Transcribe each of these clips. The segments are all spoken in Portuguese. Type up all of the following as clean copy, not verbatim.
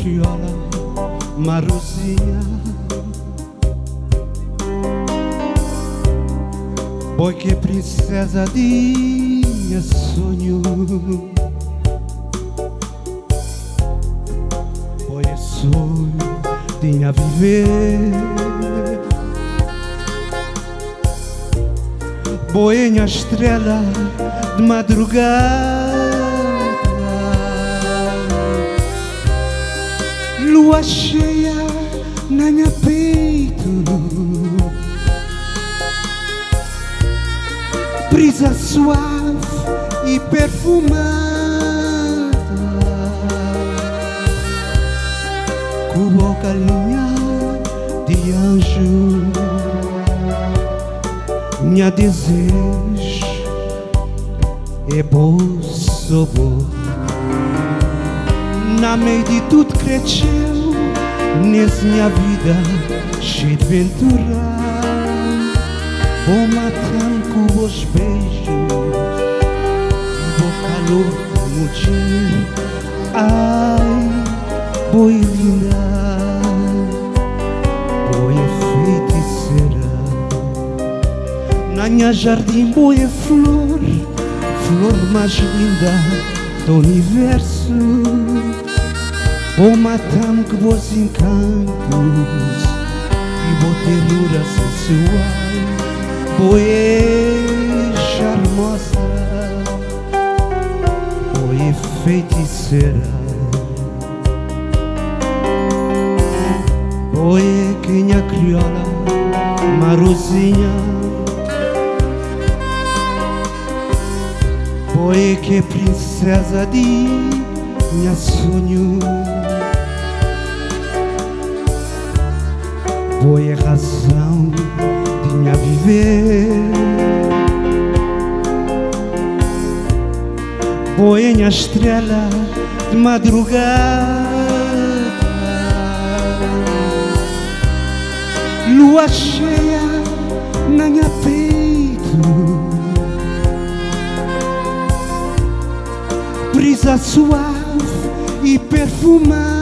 crioula, Maruzinha. Boi que é princesa de minha sonho, boi é sonho de minha viver, boi é minha estrela de madrugada, lua cheia na minha peito, brisa suave e perfumada, com boca linha de anjo, minha desejo é bolso bom. Na meio de tudo cresceu, nessa minha vida cheia de ventura, vou matando com os beijos, vou calor como dia. Ai, boi linda, boi feiticeira, na minha jardim boi é flor, flor mais linda do universo. Vou matando com vos encantos e vou ternura sensual, boi charmosa, boi feiticeira, boi quinha crioula, Maruzinha, boi que é princesa de minha sonho, boi é razão de minha viver, boi é minha estrela de madrugada, lua cheia na minha peito, brisa suave e perfumada,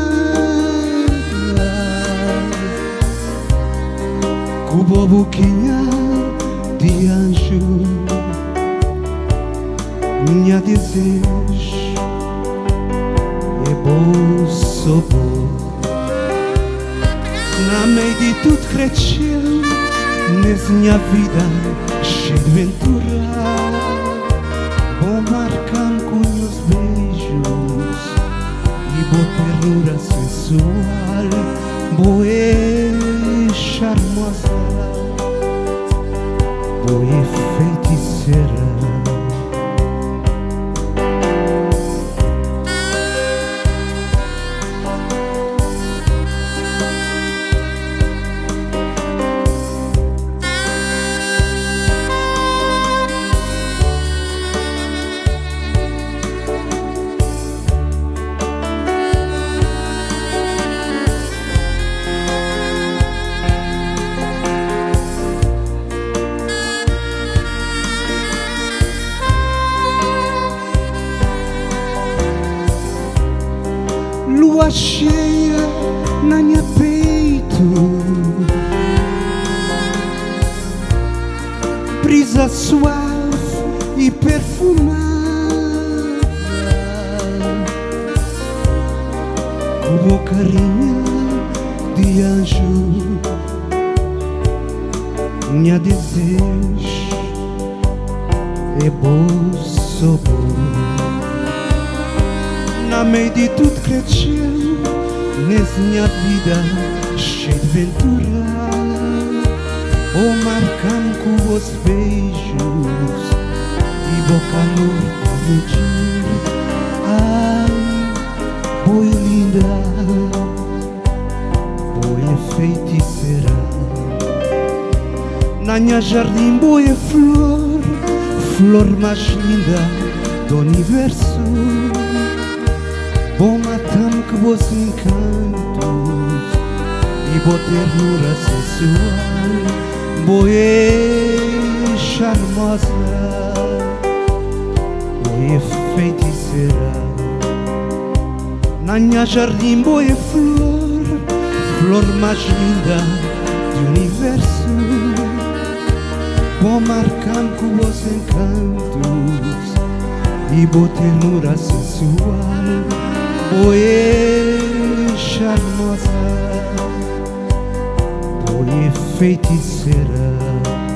com boquinha de anjo, minha desejo é bolso bom. Na meio de tudo cresceu, nessa minha vida cheia de ventura, vou marcando com meus beijos e vou ternura sensual, boi charmosa, boi feiticeira. Lua cheia na minha peito, brisa suave e perfumada, com carinha de anjo, minha desejo é bolso bom. Na meio de tudo cresceu, nessa minha vida cheia de ventura, vou marcando com os beijos e vou calor todo dia. Ai, boi linda, boi feiticeira, na minha jardim boi é flor, flor mais linda do universo. Vou matando com vos encantos e vou ternura sensual, boi charmosa, boi feiticeira, Na minha jardim boa flor, flor mais linda do universo. Vou marcando com os encantos e boa ternura sensual, boa charmosa, boa feiticeira.